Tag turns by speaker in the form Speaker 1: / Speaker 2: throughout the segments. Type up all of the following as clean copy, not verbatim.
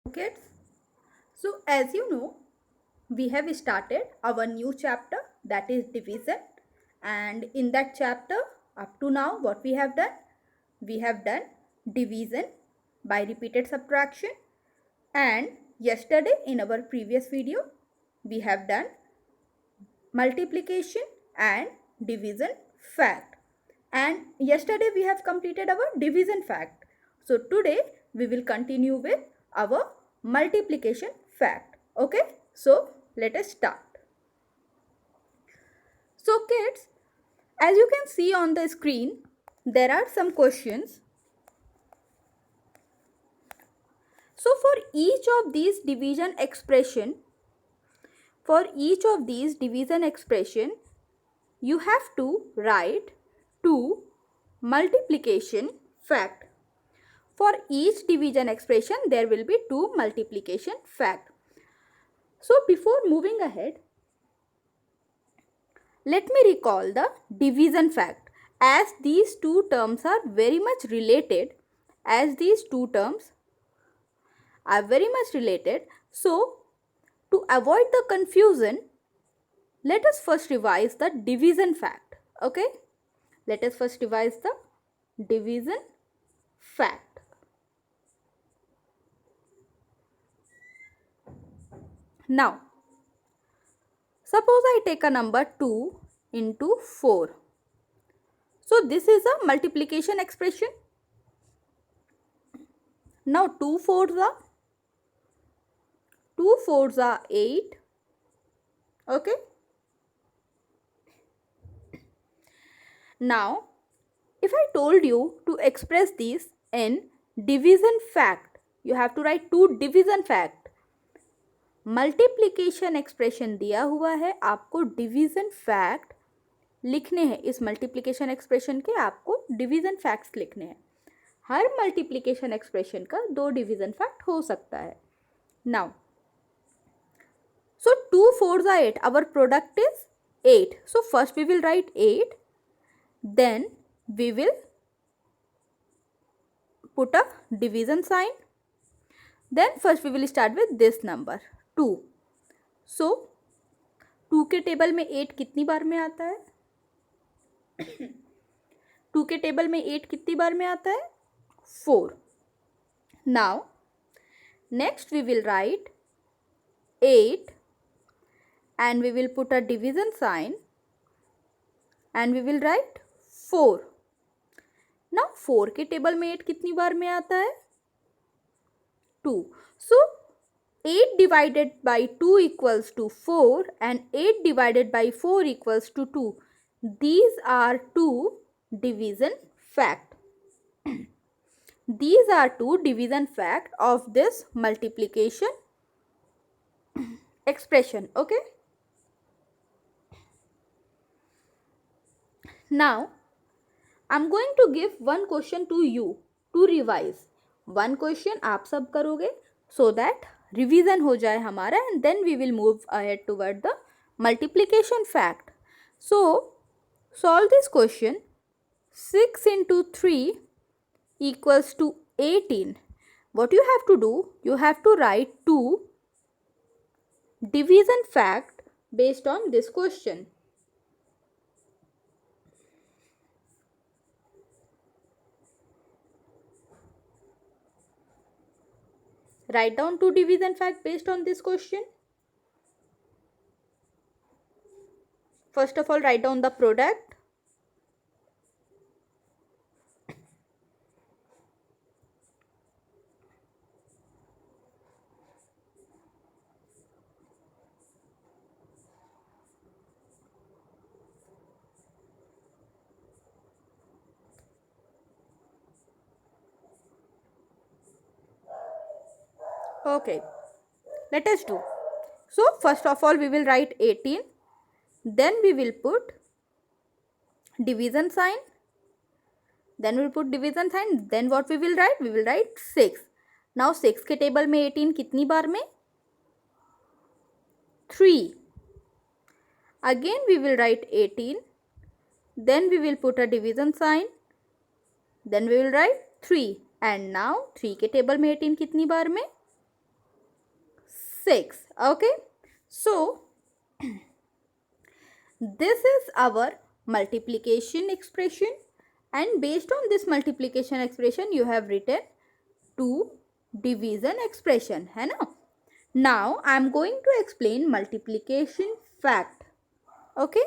Speaker 1: Kids, so as you know, we have started our new chapter, that is division, and in that chapter up to now what we have done? We have done division by repeated subtraction, and yesterday in our previous video we have done multiplication and division fact, and yesterday we have completed our division fact. So today we will continue with our multiplication fact. Okay, so let us start. So kids, as you can see on the screen, there are some questions. So for each of these division expression, you have to write two multiplication fact. For each division expression, there will be two multiplication fact. So before moving ahead, let me recall the division fact, as these two terms are very much related. So to avoid the confusion, let us first revise the division fact. Okay, let us first revise the division fact. Now, suppose I take a number 2 into 4. So this is a multiplication expression. Now 2 fours are 8. Okay. Now, if I told you to express this in division fact, you have to write two division fact. Multiplication expression दिया हुआ है, आपको division fact लिखने हैं. इस multiplication expression के आपको division facts लिखने हैं. हर मल्टीप्लिकेशन एक्सप्रेशन का दो डिवीजन फैक्ट हो सकता है. Now, so 2 4s are 8. Our product is 8. So first we will write 8. Then we will put a division sign. Then first we will start with this number 2. So 2 के table में 8 कितनी बार में आता है? 2 के टेबल में 8 कितनी बार में आता है? 4. Now next we will write 8 and we will put a division sign and we will write 4. Now 4 के टेबल में 8 कितनी बार में आता है? 2. So 8 divided by 2 equals to 4 and 8 divided by 4 equals to 2. These are two division fact. These are two division fact of this multiplication expression. Okay. Now, I am going to give one question to you to revise. One question आप सब करोगे so that revision हो जाए हमारा, and then we will move ahead toward the multiplication fact. So, solve this question. 6 into 3 equals to 18. What you have to do? You have to write two division fact based on this question. Write down two division fact based on this question. First of all, write down the product. Okay, let us do. So first of all we will write 18, then we will put division sign, then we will put division sign, then what we will write? We will write 6. Now 6 के table में 18 कितनी बार में? 3. Again we will write 18, then we will put a division sign, then we will write 3, and now 3 के table में 18 कितनी बार में? 6. Okay, so this is our multiplication expression, and based on this multiplication expression you have written two division expression, है ना. Now I am going to explain multiplication fact. Okay,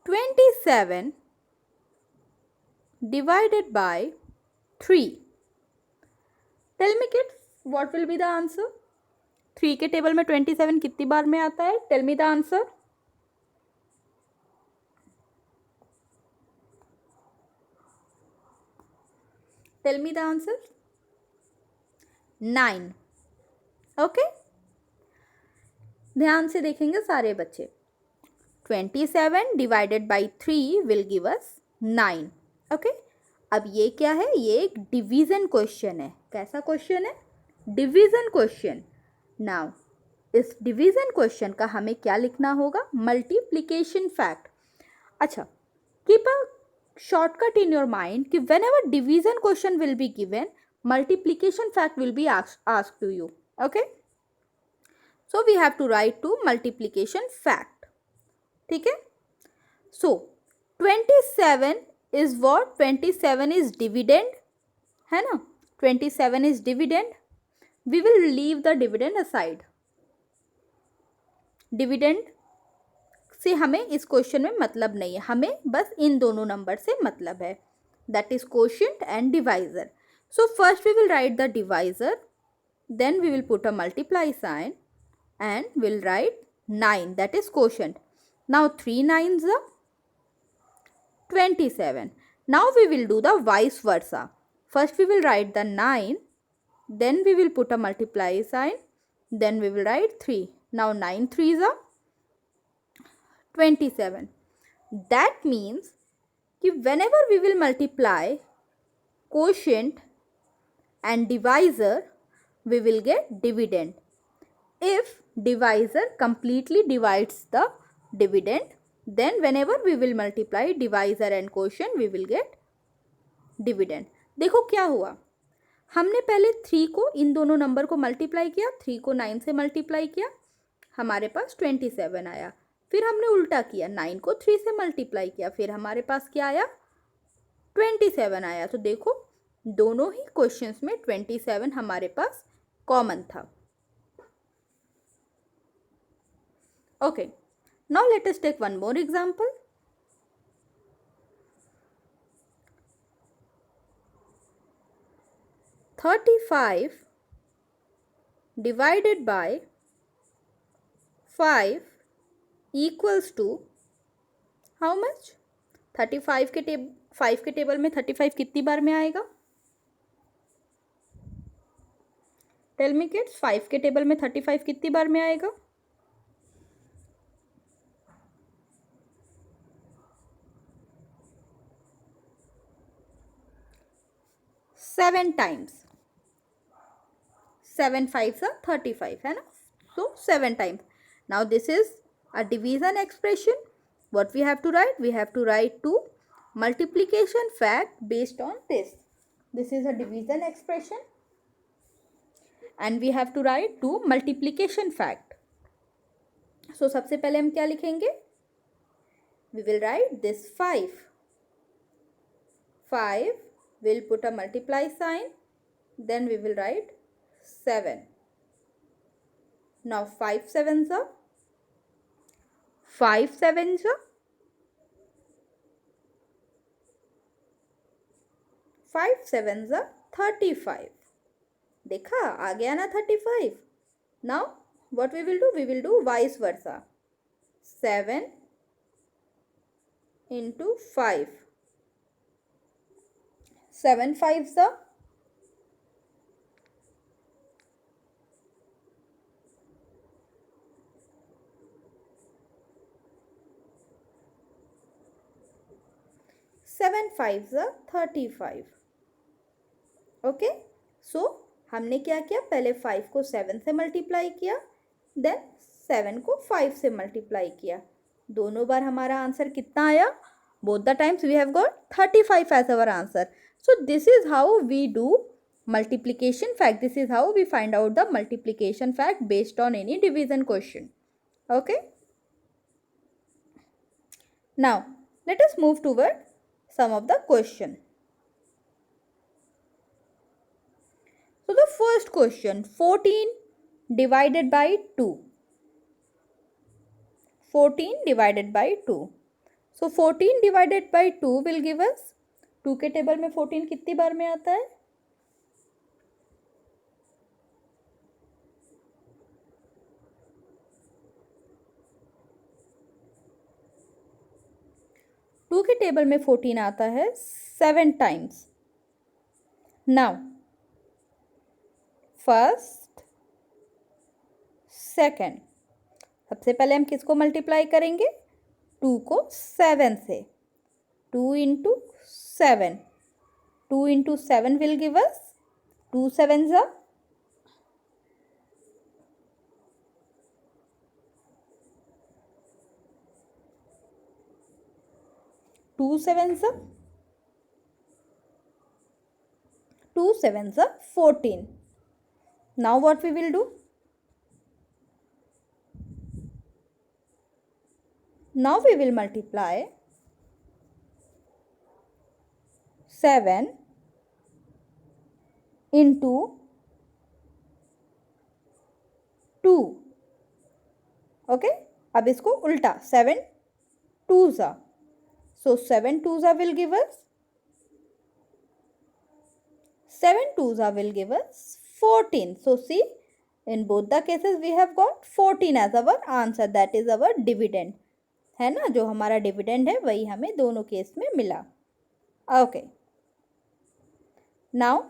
Speaker 1: 27 divided by 3. Tell me kids, what will be the answer? 3 के table में 27 कितनी बार में आता है? Tell me the answer. Tell me the answer. 9. Okay, ध्यान से देखेंगे सारे बच्चे. 27 divided by 3 will give us 9. Okay, अब ये क्या है? ये एक डिवीजन क्वेश्चन है. कैसा क्वेश्चन है? Division question. नाउ इस डिवीजन क्वेश्चन का हमें क्या लिखना होगा? Multiplication fact. अच्छा, keep a shortcut in your mind कि whenever division question will be given, multiplication fact will be asked to you. Okay, so we have to write to multiplication fact. ठीक है, so 27 is what? 27 is dividend, है ना. 27 is dividend. We will leave the dividend aside. Dividend से हमें इस question में मतलब नहीं है, हमें बस इन दोनों नंबर से मतलब है, that is quotient and divisor. So first we will write the divisor, then we will put a multiply sign and we'll write 9, that is quotient. Now 3 9s are 27. Now we will do the vice versa. First we will write the 9, then we will put a multiply sign, then we will write 3. Now 9 3s are 27. That means कि whenever we will multiply quotient and divisor, we will get dividend. If divisor completely divides the dividend, then whenever we will multiply divisor and quotient, we will get dividend. देखो क्या हुआ, हमने पहले 3 को इन दोनों number को multiply किया, 3 को 9 से मल्टीप्लाई किया, हमारे पास 27 आया. फिर हमने उल्टा किया, 9 को 3 से मल्टीप्लाई किया, फिर हमारे पास क्या आया? 27 आया. तो देखो दोनों ही क्वेश्चंस में 27 हमारे पास कॉमन था. Okay, now let us take one more example. $35 divided by 5 equals to how much? 35 के 5 के टेबल में 35 कितनी बार में आएगा? टेल मी किड्स, 5 के टेबल में 35 कितनी बार में आएगा? 7 times. 7 5s are 35, है ना. So 7 times. Now this is a division expression. What we have to write? We have to write to multiplication fact based on this. This is a division expression. And we have to write to multiplication fact. So सबसे पहले हम क्या लिखेंगे? We will write this 5. 5, we'll put a multiply sign. Then we will write 7. Now 5 7s are 5 7s are 5 7s are 35. देखा आ गया ना 35. Now what we will do? We will do vice versa. 7 into 5. 7 5s are 7 5s are 35. Okay, सो हमने क्या किया? पहले 5 को 7 से multiply किया, देन 7 को 5 से मल्टीप्लाई किया. दोनों बार हमारा आंसर कितना आया? Both the times we have got 35 as our answer. So this is how we do multiplication fact. This is how we find out the multiplication fact based on any division question. Okay. Now, let us move toward some of the question. So, the first question, 14 divided by 2. 14 divided by 2. So, 14 divided by 2 will give us, 2 के table में 14 कितनी बार में आता है? 2 के table में 14 आता है 7 टाइम्स. नाउ फर्स्ट, सेकेंड, सबसे पहले हम किसको मल्टीप्लाई करेंगे? 2 को 7 से. 2 into 7. 2 into 7 will give us 2 7s are 2 7s are 2 7s are 14. Now what we will do? Now we will multiply 7 into 2. Okay, अब इसको उल्टा 7 2s are. So 7 2s are will give us 14. So see, in both the cases we have got 14 as our answer. That is our dividend. है ना, जो हमारा dividend है वही हमें दोनों केस में मिला. Okay. Now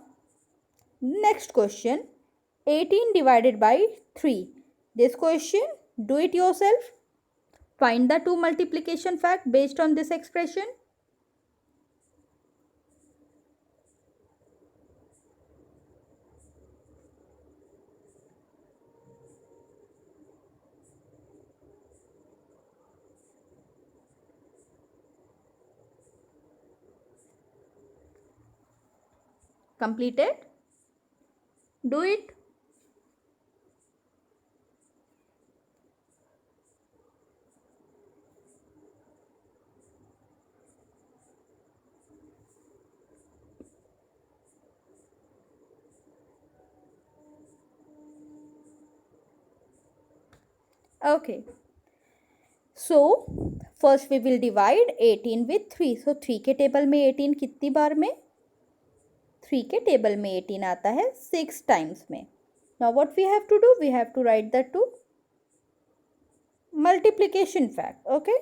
Speaker 1: next question, 18 divided by 3. This question, do it yourself. Find the two multiplication fact based on this expression. Completed? Do it. Okay. So first we will divide 18 with 3. So 3 के table में 18 कितनी बार में? 3 के table में 18 आता है 6 times में. Now what we have to do? We have to write the two multiplication fact. Okay.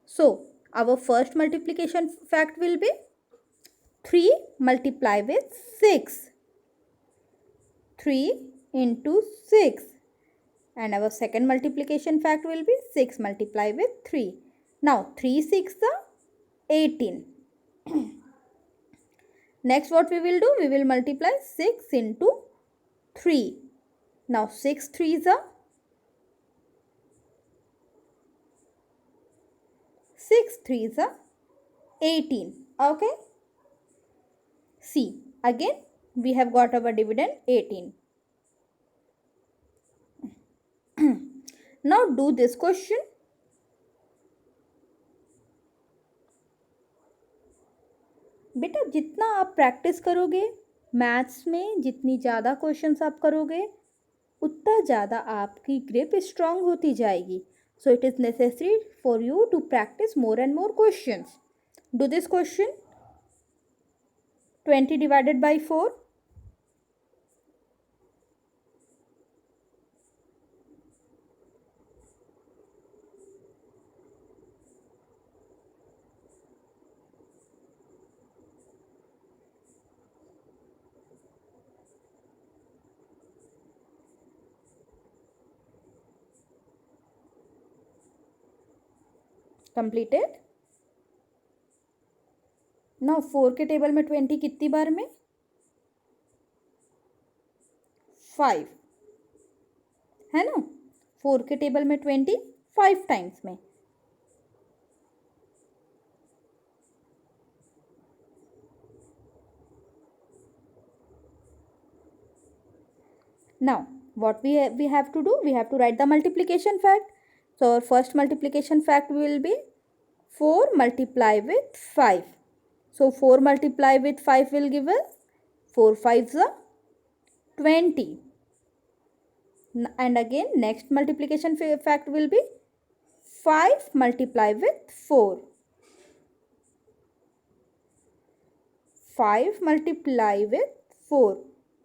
Speaker 1: So our first multiplication fact will be 3 multiply with 6. 3 into 6. And our second multiplication fact will be 6 multiply with 3. Now 3 6 are 18. Next what we will do? We will multiply 6 into 3. Now 6 3s are 6 3s are 18. Okay. See, again we have got our dividend 18. Now do this question. बेटा जितना आप practice करोगे maths में, जितनी ज़्यादा questions आप करोगे उतना ज़्यादा आपकी ग्रिप स्ट्रांग होती जाएगी. So it is necessary for you to practice more and more questions. Do this question. 20 divided by 4. Completed. Now 4 के टेबल में 20 कितनी बार में? 5 है ना. 4 के टेबल में 20 5 टाइम्स में. Now, what we have to do? We have to write the multiplication fact. So, our first multiplication fact will be 4 multiply with 5. So, 4 multiply with 5 will give us 4 5s are 20. And again, next multiplication fact will be 5 multiply with 4. 5 multiply with 4.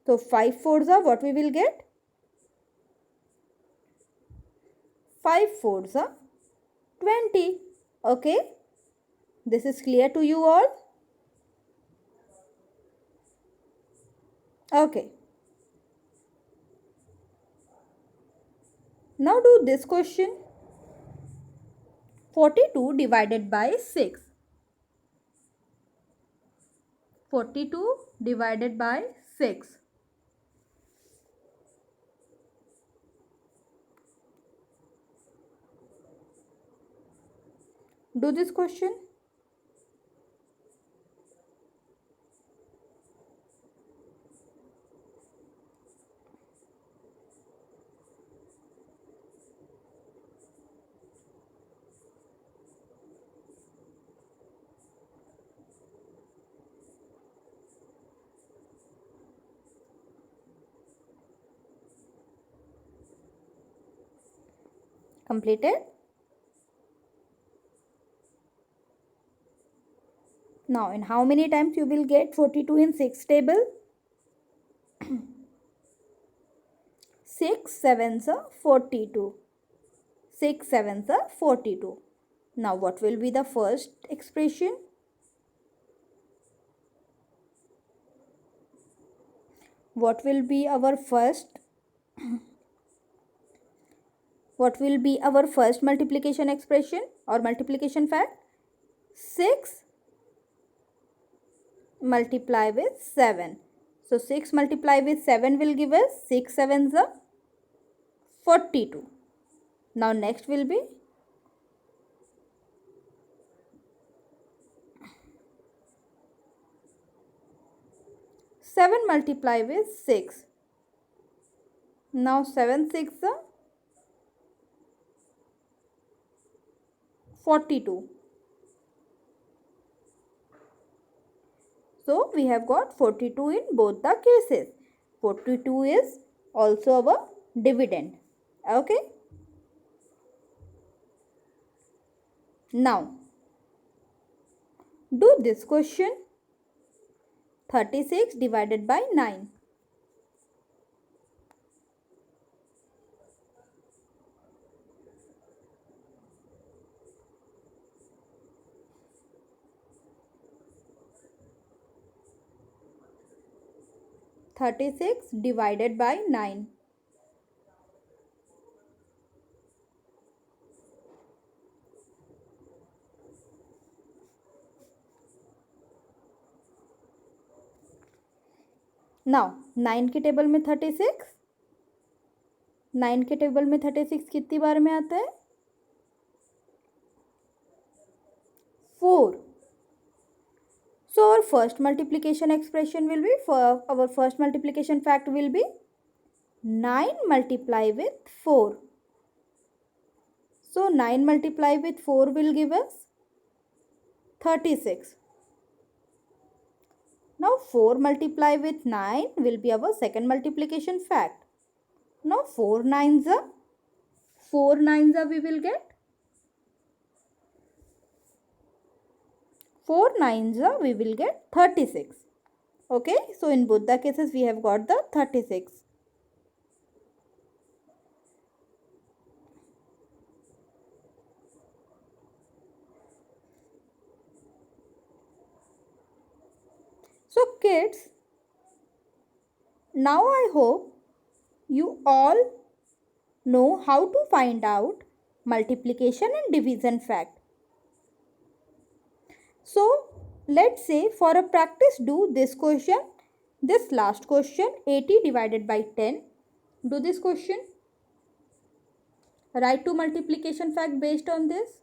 Speaker 1: So, 5 fours are what we will get? 5 fours are 20. Okay. This is clear to you all? Okay. Now do this question. 42 divided by 6. 42 divided by 6. Do this question. Completed? Now, in how many times you will get 42 in 6 table? 6 sevens are 42. 6 sevens are 42. Now, what will be the first expression? What will be our first multiplication expression or multiplication fact? 6 multiply with 7. So 6 multiply with 7 will give us 6 sevens are 42. Now next will be 7 multiply with 6. Now 7 6 are 42. So we have got 42 in both the cases. 42 is also our dividend. Okay. Now do this question. 36 divided by 9. 36 divided by 9. Now 9 के table में 36, 9 के table में 36 कितनी बार में आता है? 4. So our first multiplication expression will be, our first multiplication fact will be 9 multiply with 4. So 9 multiply with 4 will give us 36. Now 4 multiply with 9 will be our second multiplication fact. Now 4 nines are we will get 4 nines are we will get 36. Okay, so in both the cases we have got the 36. So kids, now I hope you all know how to find out multiplication and division fact. So let's say for a practice do this question, this last question, 80 divided by 10. Do this question. Write two multiplication fact based on this.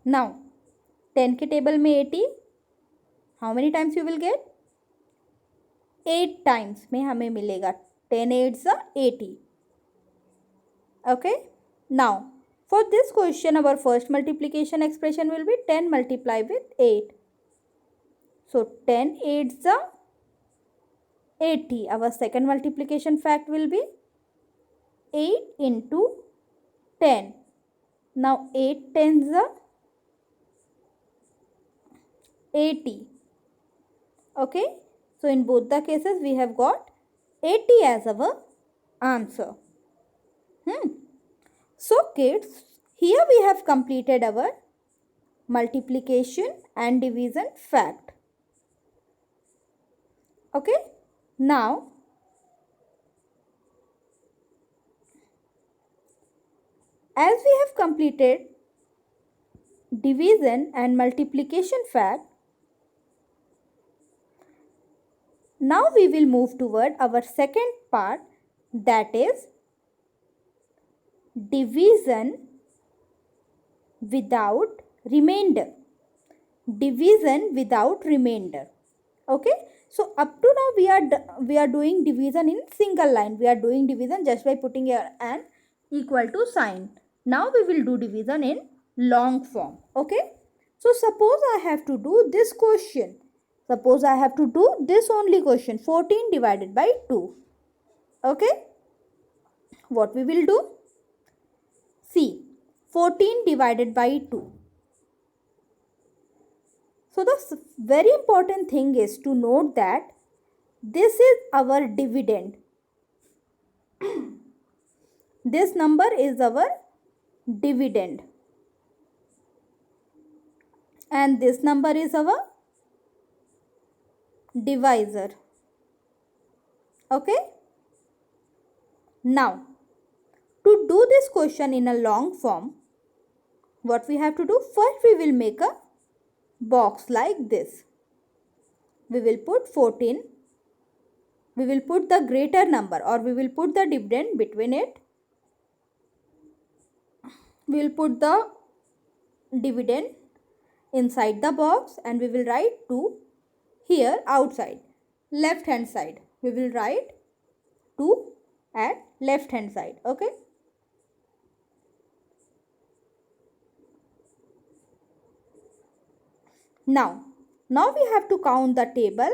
Speaker 1: Now 10 के table में 80, how many times you will get? 8 times में हमें मिलेगा. 10 8s are 80. Okay. Now for this question our first multiplication expression will be 10 multiplied with 8. So 10 8s are 80. Our second multiplication fact will be 8 into 10. Now 8 10s are 80. Okay. So in both the cases we have got 80 as our answer. So kids, here we have completed our multiplication and division fact. Okay. Now as we have completed division and multiplication fact, now we will move toward our second part, that is division without remainder. Division without remainder. Okay. So up to now we are doing division in single line. We are doing division just by putting an equal to sign. Now we will do division in long form. Okay. So suppose I have to do this question. Suppose I have to do this only question, 14 divided by 2. Okay. What we will do? See, 14 divided by 2. So the very important thing is to note that this is our dividend. This number is our dividend. And this number is our divisor. Okay. Now, to do this question in a long form, what we have to do? First we will make a box like this. We will put 14. We will put the greater number, or we will put the dividend between it. We will put the dividend inside the box and we will write 2 here outside. Left hand side. We will write 2 at left hand side. Okay. Now we have to count the table,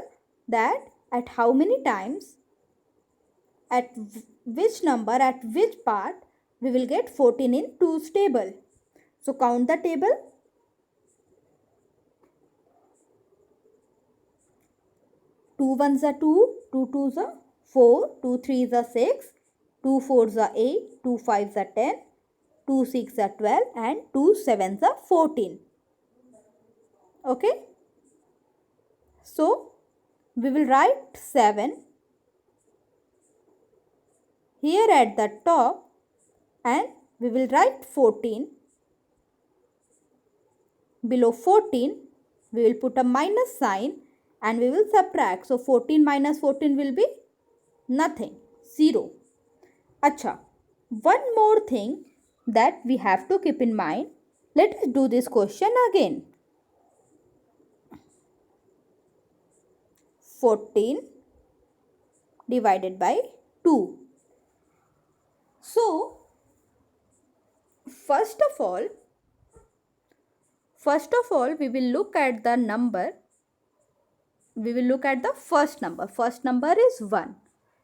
Speaker 1: that at how many times, at which number, at which part we will get 14 in 2's table. So count the table. 2 1s are 2, 2 2s are 4, 2 3s are 6, 2 4s are 8, 2 5s are 10, 2 6s are 12 and 2 7s are 14. Okay. So we will write 7 here at the top and we will write 14. Below 14 we will put a minus sign and we will subtract. So 14 minus 14 will be nothing, 0. Acha, one more thing that we have to keep in mind. Let us do this question again. 14 divided by 2. So, first of all, we will look at the number. We will look at the first number. First number is 1.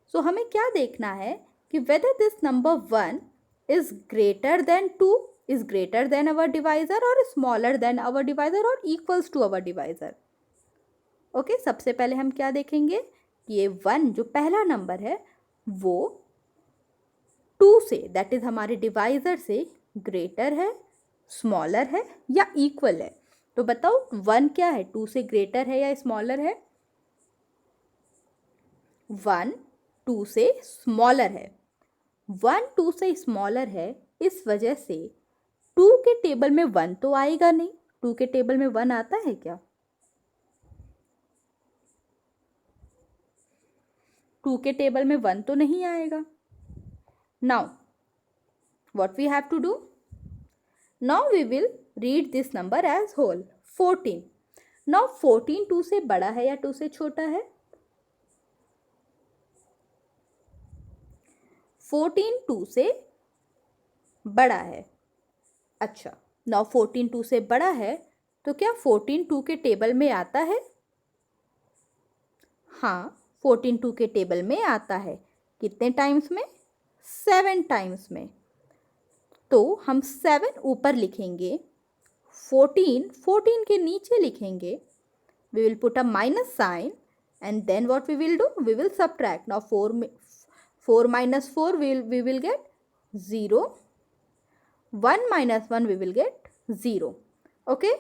Speaker 1: So, हमें क्या देखना है कि whether this number 1 is greater than 2, is greater than our divisor, or smaller than our divisor, or equals to our divisor. Okay सबसे पहले हम क्या देखेंगे कि ये 1 जो पहला नंबर है वो 2 से, दैट इज हमारे डिवाइजर से ग्रेटर है, स्मॉलर है या इक्वल है. तो बताओ 1 क्या है, 2 से ग्रेटर है या स्मॉलर है? 1 2 से स्मॉलर है. 1 2 से स्मॉलर है, इस वजह से 2 के टेबल में 1 तो आएगा नहीं. 2 के टेबल में 1 आता है क्या? 2 के टेबल में 1 तो नहीं आएगा. Now what we have to do? Now we will read this number as whole 14. Now 14 2 से बड़ा है या 2 से छोटा है? 14 2 से बड़ा है. अच्छा, नाउ 14 2 से बड़ा है तो क्या 14 2 के टेबल में आता है? हाँ, 14 2 के टेबल में आता है. कितने टाइम्स में? 7 टाइम्स में. तो हम 7 ऊपर लिखेंगे, 14 के नीचे लिखेंगे. We will put a minus sign and then what we will do? We will subtract. Now 4 minus 4 we will get 0. 1 minus 1 we will get 0. Okay?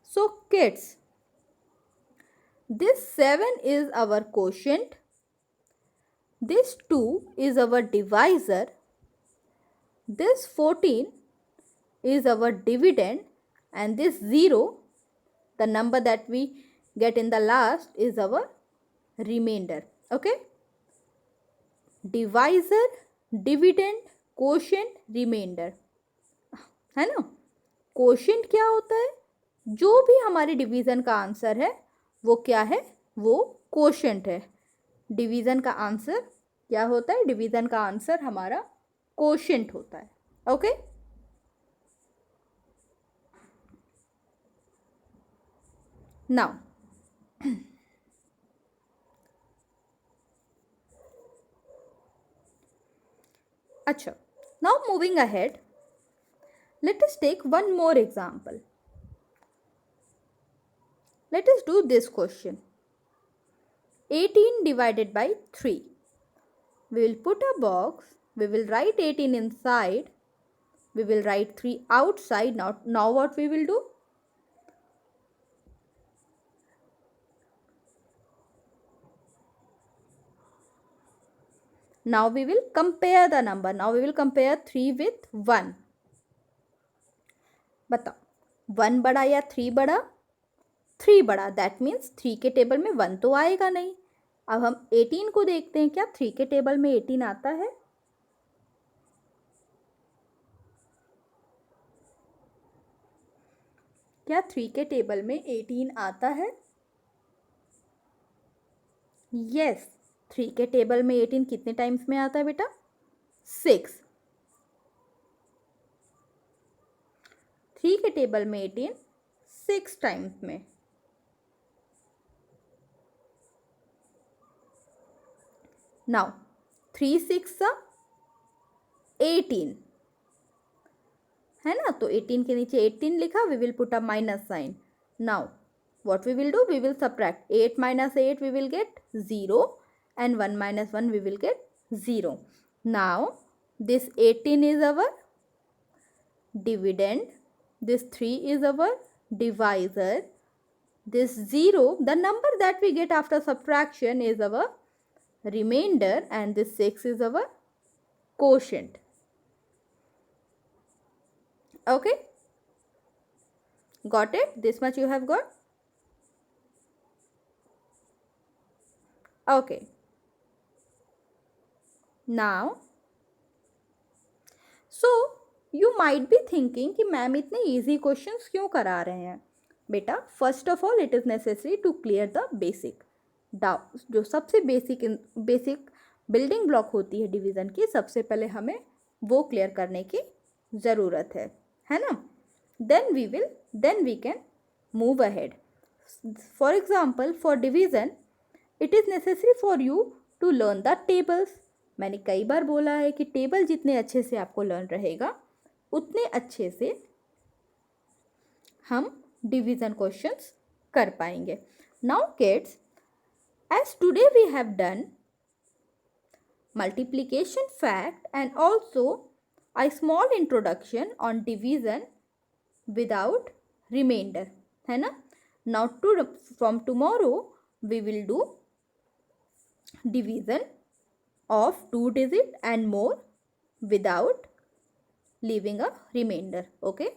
Speaker 1: So kids, this 7 is our quotient. This 2 is our divisor. This 14 is our dividend, and this 0, the number that we get in the last, is our remainder. Okay? Divisor, dividend, quotient, remainder. है ना? Quotient क्या होता है? जो भी हमारे division का answer है वो क्या है? वो क्वोशिएंट है. डिवीज़न का आंसर क्या होता है? डिवीज़न का आंसर हमारा क्वोशिएंट होता है. ओके? नाउ अच्छा, now moving ahead, let us take one more example. Let us do this question. 18 divided by 3. We will put a box. We will write 18 inside. We will write 3 outside. Now what we will do? Now we will compare the number. Now we will compare 3 with 1. बताओ, 1 बड़ा या 3 बड़ा? 3 बड़ा. That means 3 के table में 1 तो आएगा नहीं. अब हम 18 को देखते हैं, क्या 3 के टेबल में 18 आता है? क्या 3 के टेबल में 18 आता है? यस. 3 के टेबल में 18 कितने टाइम्स में आता है बेटा? 6. 3 के टेबल में 18 6 टाइम्स में. नाउ 3 6 18 है ना? तो 18 के नीचे 18 लिखा. We will put a minus sign. Now what we will do? We will subtract. 8 minus 8 we will get 0, and 1 minus 1 we will get 0. Now this 18 is our dividend. This 3 is our divisor. This 0, the number that we get after subtraction, is our remainder, and this 6 is our quotient. Okay? Got it? This much you have got? Okay. Now, so you might be thinking कि ma'am इतने easy questions क्यों करा रहे हैं? बेटा, first of all it is necessary to clear the basic doubt. जो सबसे basic building block होती है डिवीज़न की, सबसे पहले हमें वो क्लियर करने की ज़रूरत है ना? Then we can move ahead. For example, for division, it is necessary for you to learn the tables. मैंने कई बार बोला है कि टेबल जितने अच्छे से आपको लर्न रहेगा उतने अच्छे से हम डिवीज़न क्वेश्चंस कर पाएंगे. Now kids, as today we have done multiplication fact and also a small introduction on division without remainder, है ना? Now from tomorrow we will do division of 2 digit and more without leaving a remainder. Okay?